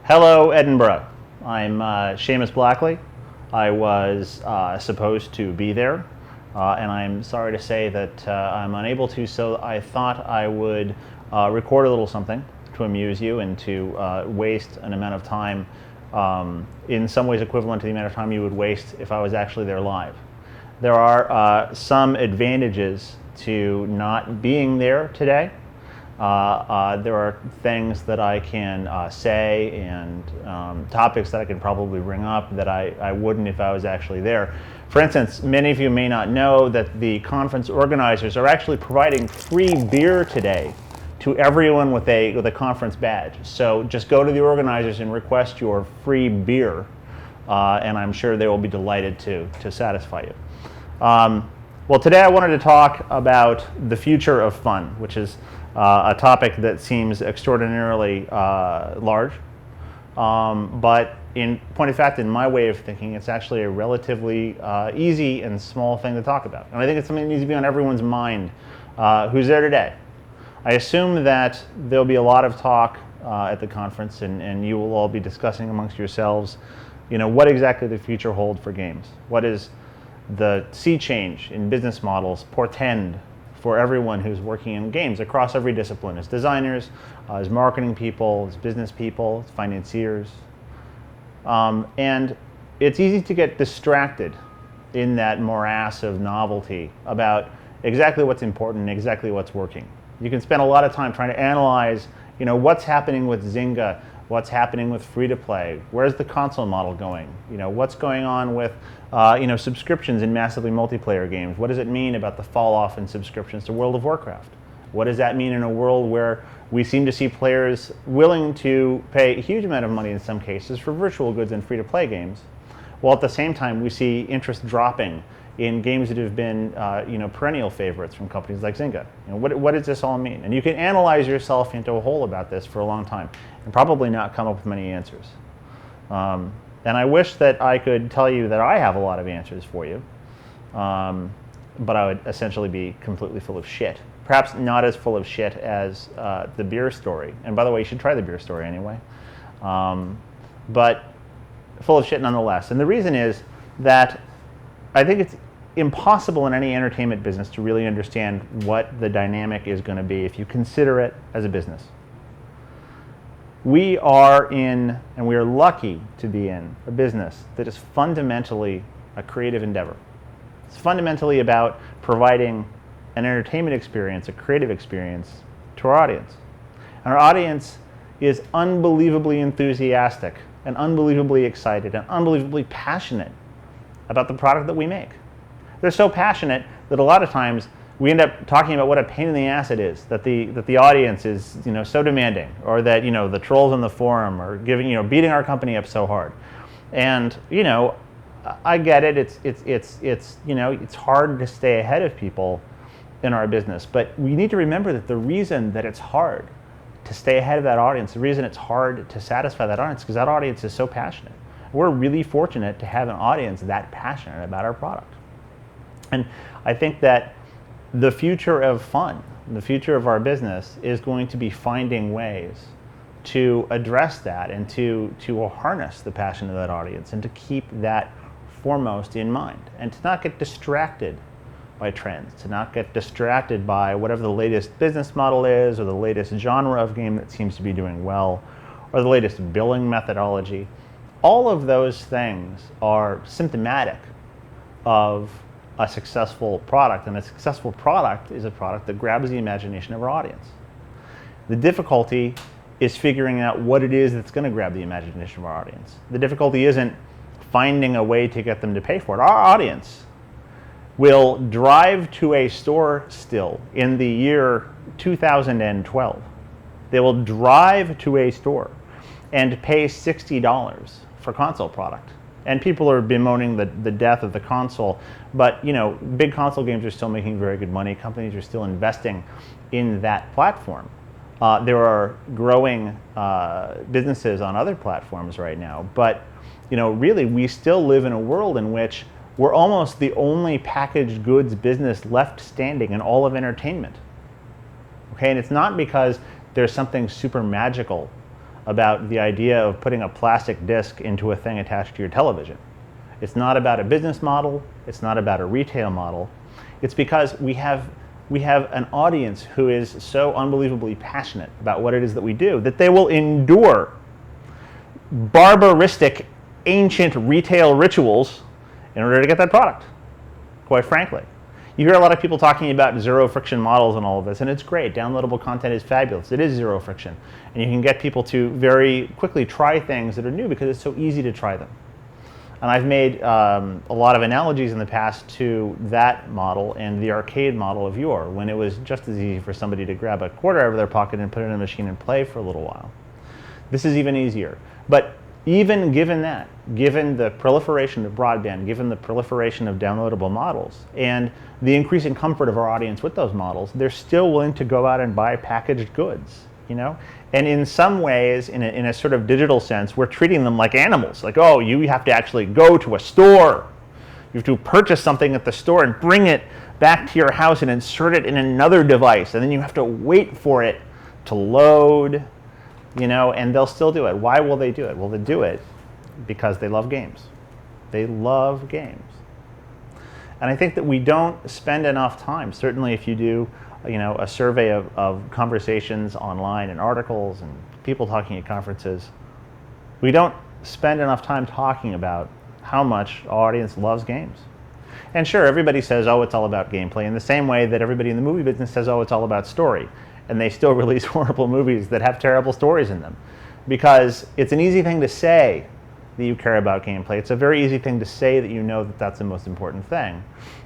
Hello, Edinburgh. I'm Seamus Blackley. I was supposed to be there, and I'm sorry to say that I'm unable to, so I thought I would record a little something to amuse you and to waste an amount of time in some ways equivalent to the amount of time you would waste if I was actually there live. There are some advantages to not being there today. There are things that I can say and topics that I can probably bring up that I wouldn't if I was actually there. For instance, many of you may not know that the conference organizers are actually providing free beer today to everyone with a conference badge. So just go to the organizers and request your free beer, and I'm sure they will be delighted to satisfy you. Well, today I wanted to talk about the future of fun, which is a topic that seems extraordinarily large, but in point of fact, in my way of thinking, it's actually a relatively easy and small thing to talk about. And I think it's something that needs to be on everyone's mind who's there today. I assume that there'll be a lot of talk at the conference, and you will all be discussing amongst yourselves, what exactly the future holds for games. What is the sea change in business models portend for everyone who's working in games across every discipline, as designers, as marketing people, as business people, as financiers. And it's easy to get distracted in that morass of novelty about exactly what's important and exactly what's working. You can spend a lot of time trying to analyze, what's happening with Zynga, what's happening with free-to-play, where's the console model going, what's going on with subscriptions in massively multiplayer games, what does it mean about the fall off in subscriptions to World of Warcraft? What does that mean in a world where we seem to see players willing to pay a huge amount of money in some cases for virtual goods and free-to-play games, while at the same time we see interest dropping in games that have been perennial favorites from companies like Zynga. What does this all mean? And you can analyze yourself into a hole about this for a long time and probably not come up with many answers. And I wish that I could tell you that I have a lot of answers for you, but I would essentially be completely full of shit. Perhaps not as full of shit as the beer story. And by the way, you should try the beer story anyway. But full of shit nonetheless. And the reason is that I think it's impossible in any entertainment business to really understand what the dynamic is going to be if you consider it as a business. We are in, and we are lucky to be in, a business that is fundamentally a creative endeavor. It's fundamentally about providing an entertainment experience, a creative experience, to our audience. And our audience is unbelievably enthusiastic and unbelievably excited and unbelievably passionate about the product that we make. They're so passionate that a lot of times we end up talking about what a pain in the ass it is that the audience is so demanding, or that the trolls on the forum are beating our company up so hard. And I get it. It's hard to stay ahead of people in our business, but we need to remember that the reason that it's hard to stay ahead of that audience, the reason it's hard to satisfy that audience, because that audience is so passionate. We're really fortunate to have an audience that passionate about our product. And I think that the future of fun, the future of our business, is going to be finding ways to address that and to harness the passion of that audience and to keep that foremost in mind, and to not get distracted by trends, to not get distracted by whatever the latest business model is, or the latest genre of game that seems to be doing well, or the latest billing methodology. All of those things are symptomatic of a successful product, and a successful product is a product that grabs the imagination of our audience. The difficulty is figuring out what it is that's going to grab the imagination of our audience. The difficulty isn't finding a way to get them to pay for it. Our audience will drive to a store still in the year 2012. They will drive to a store and pay $60 for console product. And people are bemoaning the death of the console, but big console games are still making very good money. Companies are still investing in that platform. There are growing businesses on other platforms right now, but really we still live in a world in which we're almost the only packaged goods business left standing in all of entertainment. Okay, and it's not because there's something super magical about the idea of putting a plastic disc into a thing attached to your television. It's not about a business model. It's not about a retail model. It's because we have an audience who is so unbelievably passionate about what it is that we do that they will endure barbaristic, ancient retail rituals in order to get that product, quite frankly. You hear a lot of people talking about zero friction models and all of this, and it's great. Downloadable content is fabulous. It is zero friction. And you can get people to very quickly try things that are new because it's so easy to try them. And I've made a lot of analogies in the past to that model and the arcade model of yore, when it was just as easy for somebody to grab a quarter out of their pocket and put it in a machine and play for a little while. This is even easier. But even given that, given the proliferation of broadband, given the proliferation of downloadable models, and the increasing comfort of our audience with those models, they're still willing to go out and buy packaged goods, you know? And in some ways, in a sort of digital sense, we're treating them like animals. Like, oh, you have to actually go to a store. You have to purchase something at the store and bring it back to your house and insert it in another device. And then you have to wait for it to load, you know, and they'll still do it. Why will they do it? Well, they do it because they love games. They love games. And I think that we don't spend enough time, certainly if you do, you know, a survey of conversations online and articles and people talking at conferences, we don't spend enough time talking about how much our audience loves games. And sure, everybody says, oh, it's all about gameplay, in the same way that everybody in the movie business says, oh, it's all about story. And they still release horrible movies that have terrible stories in them. Because it's an easy thing to say that you care about gameplay. It's a very easy thing to say that you know that that's the most important thing.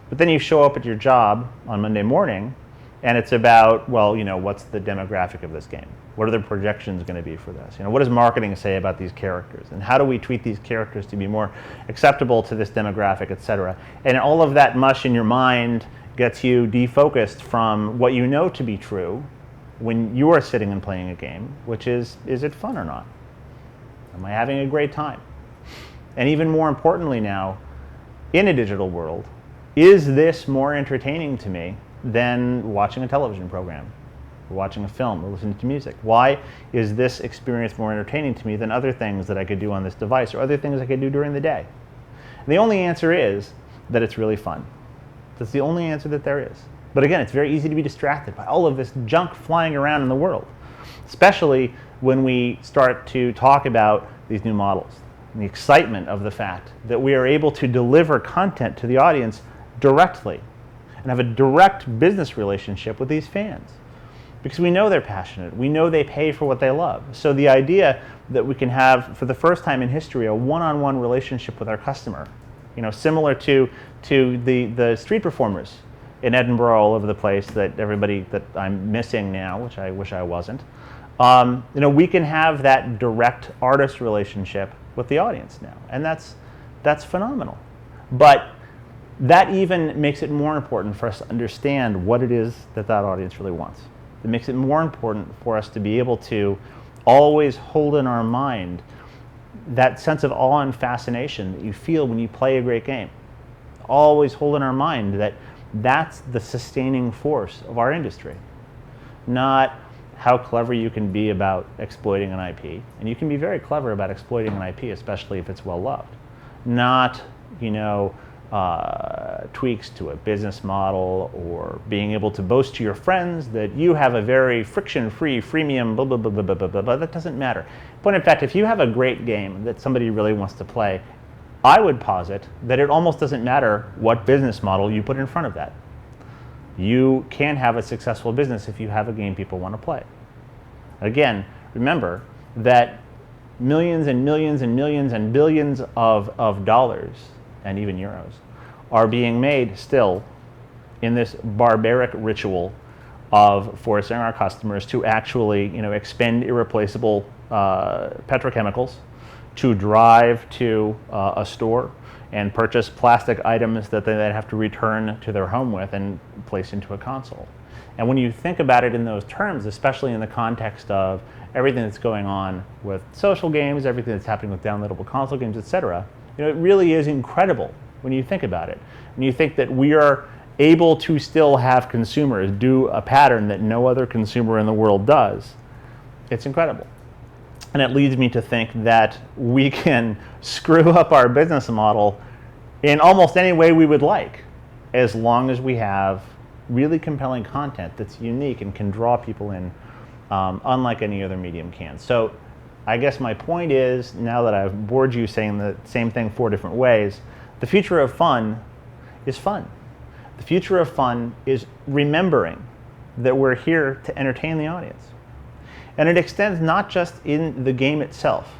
But then you show up at your job on Monday morning, and it's about, well, you know, what's the demographic of this game? What are the projections going to be for this? You know, what does marketing say about these characters? And how do we tweak these characters to be more acceptable to this demographic, et cetera? And all of that mush in your mind gets you defocused from what you know to be true when you are sitting and playing a game, which is it fun or not? Am I having a great time? And even more importantly now, in a digital world, is this more entertaining to me than watching a television program, or watching a film, or listening to music? Why is this experience more entertaining to me than other things that I could do on this device, or other things I could do during the day? And the only answer is that it's really fun. That's the only answer that there is. But again, it's very easy to be distracted by all of this junk flying around in the world, especially when we start to talk about these new models and the excitement of the fact that we are able to deliver content to the audience directly and have a direct business relationship with these fans, because we know they're passionate. We know they pay for what they love. So the idea that we can have, for the first time in history, a one-on-one relationship with our customer, you know, similar to the street performers in Edinburgh all over the place that everybody that I'm missing now, which I wish I wasn't. You know, we can have that direct artist relationship with the audience now, and that's phenomenal. But that even makes it more important for us to understand what it is that audience really wants. It makes it more important for us to be able to always hold in our mind that sense of awe and fascination that you feel when you play a great game. Always hold in our mind that that's the sustaining force of our industry. Not how clever you can be about exploiting an IP. And you can be very clever about exploiting an IP, especially if it's well loved. Not, you know, tweaks to a business model, or being able to boast to your friends that you have a very friction-free, freemium, blah, blah, blah, blah, blah, blah, blah. That doesn't matter. But in fact, if you have a great game that somebody really wants to play, I would posit that it almost doesn't matter what business model you put in front of that. You can have a successful business if you have a game people want to play. Again, remember that millions and millions and millions and billions of dollars, and even euros, are being made still in this barbaric ritual of forcing our customers to actually, you know, expend irreplaceable petrochemicals to drive to a store and purchase plastic items that they then have to return to their home with and place into a console. And when you think about it in those terms, especially in the context of everything that's going on with social games, everything that's happening with downloadable console games, etc., you know, it really is incredible when you think about it. When you think that we are able to still have consumers do a pattern that no other consumer in the world does, it's incredible. And it leads me to think that we can screw up our business model in almost any way we would like, as long as we have really compelling content that's unique and can draw people in, unlike any other medium can. So I guess my point is, now that I've bored you saying the same thing 4 different ways, the future of fun is fun. The future of fun is remembering that we're here to entertain the audience. And it extends not just in the game itself.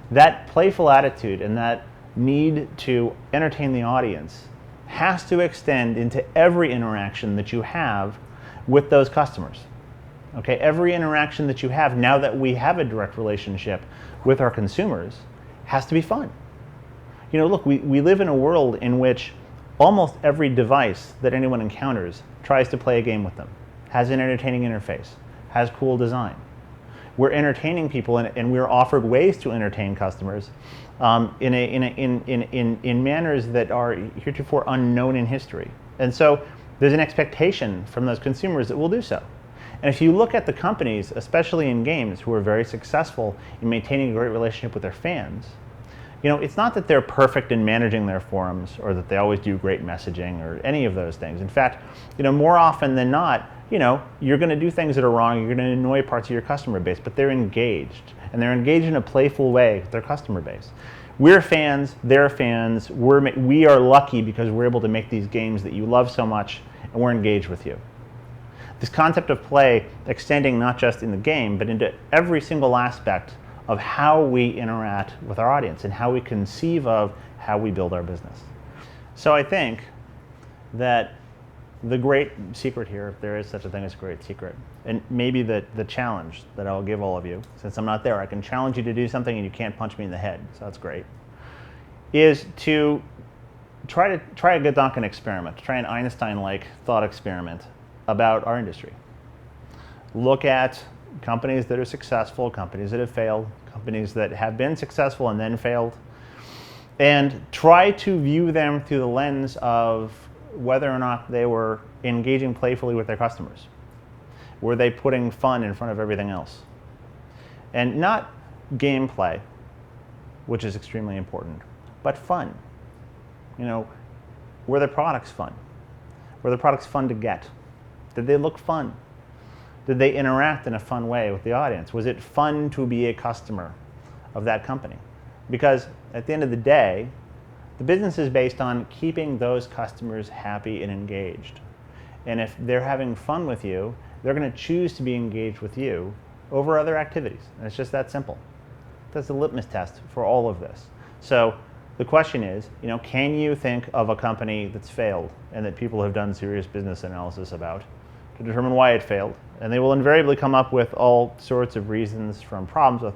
That playful attitude and that need to entertain the audience has to extend into every interaction that you have with those customers. Okay, every interaction that you have, now that we have a direct relationship with our consumers, has to be fun. You know, look, we live in a world in which almost every device that anyone encounters tries to play a game with them, has an entertaining interface, has cool design. We're entertaining people, and we're offered ways to entertain customers in manners that are heretofore unknown in history. And so there's an expectation from those consumers that we'll do so. And if you look at the companies, especially in games, who are very successful in maintaining a great relationship with their fans, you know, it's not that they're perfect in managing their forums or that they always do great messaging or any of those things. In fact, you know, more often than not, you know, you're going to do things that are wrong, you're going to annoy parts of your customer base, but they're engaged, and they're engaged in a playful way with their customer base. We're fans, they're fans, we are lucky because we're able to make these games that you love so much, and we're engaged with you. This concept of play extending not just in the game, but into every single aspect of how we interact with our audience and how we conceive of how we build our business. So I think that the great secret here, if there is such a thing as a great secret, and maybe the challenge that I'll give all of you, since I'm not there, I can challenge you to do something and you can't punch me in the head, so that's great, is to try a Gedanken experiment, try an Einstein-like thought experiment about our industry. Look at companies that are successful, companies that have failed, companies that have been successful and then failed, and try to view them through the lens of whether or not they were engaging playfully with their customers. Were they putting fun in front of everything else? And not gameplay, which is extremely important, but fun. You know, were their products fun? Were the products fun to get? Did they look fun? Did they interact in a fun way with the audience? Was it fun to be a customer of that company? Because at the end of the day, the business is based on keeping those customers happy and engaged. And if they're having fun with you, they're going to choose to be engaged with you over other activities. And it's just that simple. That's the litmus test for all of this. So the question is, you know, can you think of a company that's failed and that people have done serious business analysis about to determine why it failed? And they will invariably come up with all sorts of reasons, from problems with,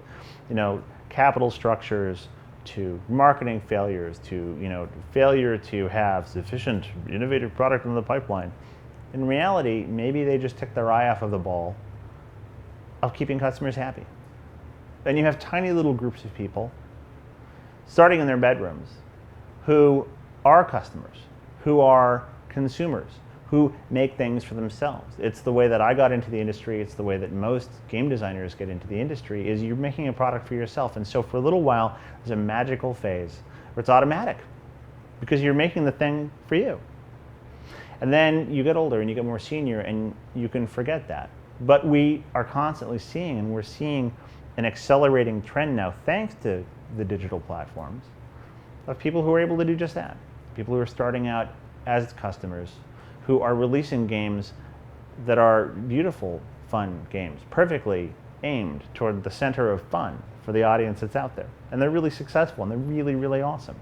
you know, capital structures, to marketing failures, to, you know, failure to have sufficient innovative product in the pipeline. In reality, maybe they just took their eye off of the ball of keeping customers happy. And you have tiny little groups of people, starting in their bedrooms, who are customers, who are consumers, who make things for themselves. It's the way that I got into the industry. It's the way that most game designers get into the industry, is you're making a product for yourself. And so for a little while, there's a magical phase where it's automatic because you're making the thing for you. And then you get older and you get more senior and you can forget that. But we are constantly seeing, and we're seeing an accelerating trend now, thanks to the digital platforms, of people who are able to do just that. People who are starting out as customers, who are releasing games that are beautiful, fun games, perfectly aimed toward the center of fun for the audience that's out there. And they're really successful, and they're really, really awesome.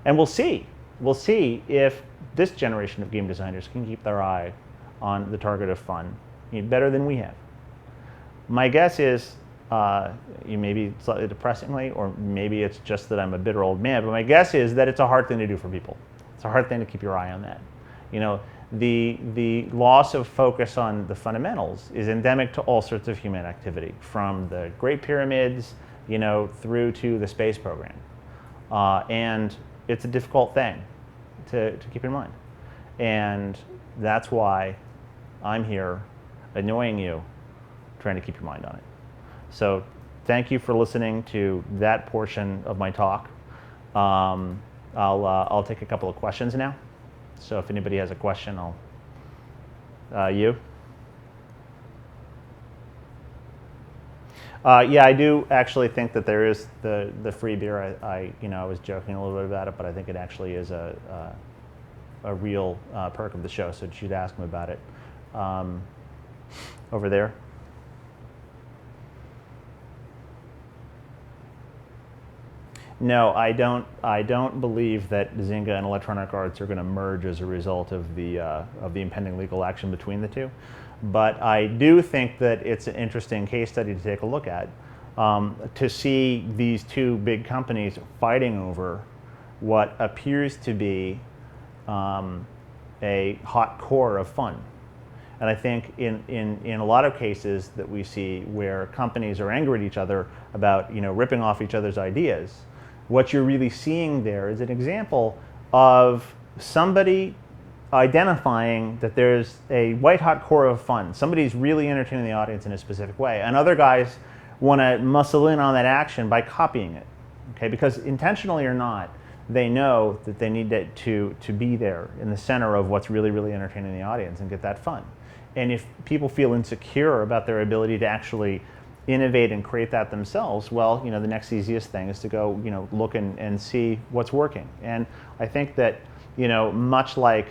And we'll see if this generation of game designers can keep their eye on the target of fun better than we have. My guess is, maybe slightly depressingly, or maybe it's just that I'm a bitter old man, but my guess is that it's a hard thing to do for people. It's a hard thing to keep your eye on that. You know, the loss of focus on the fundamentals is endemic to all sorts of human activity, from the Great Pyramids, you know, through to the space program. And it's a difficult thing to keep in mind. And that's why I'm here annoying you, trying to keep your mind on it. So thank you for listening to that portion of my talk. I'll take a couple of questions now. So if anybody has a question, you? Yeah, I do actually think that there is the free beer. I was joking a little bit about it, but I think it actually is a real perk of the show. So you should ask them about it. Over there. No, I don't believe that Zynga and Electronic Arts are going to merge as a result of the impending legal action between the two. But I do think that it's an interesting case study to take a look at, to see these two big companies fighting over what appears to be a hot core of fun. And I think in a lot of cases that we see where companies are angry at each other about ripping off each other's ideas, what you're really seeing there is an example of somebody identifying that there's a white-hot core of fun. Somebody's really entertaining the audience in a specific way, and other guys want to muscle in on that action by copying it. Okay, because intentionally or not, they know that they need to be there in the center of what's really, really entertaining the audience and get that fun. And if people feel insecure about their ability to actually innovate and create that themselves, well, the next easiest thing is to go, look and see what's working. And I think that, much like,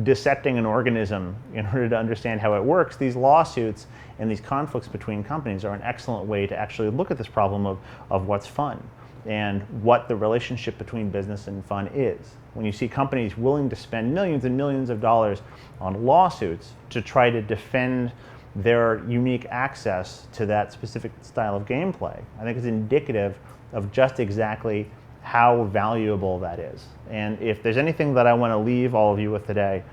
dissecting an organism in order to understand how it works, these lawsuits and these conflicts between companies are an excellent way to actually look at this problem of what's fun and what the relationship between business and fun is. When you see companies willing to spend millions and millions of dollars on lawsuits to try to defend their unique access to that specific style of gameplay, I think it's indicative of just exactly how valuable that is. And if there's anything that I want to leave all of you with today,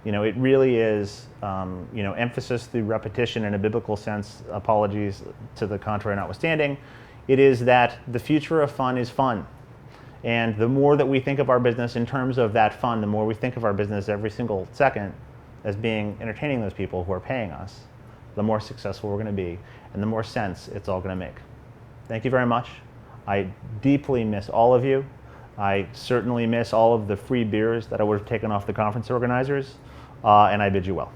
it really is emphasis through repetition in a biblical sense, apologies to the contrary notwithstanding. It is that the future of fun is fun. And the more that we think of our business in terms of that fun, the more we think of our business every single second as being entertaining those people who are paying us, the more successful we're going to be, and the more sense it's all going to make. Thank you very much. I deeply miss all of you. I certainly miss all of the free beers that I would have taken off the conference organizers, and I bid you well.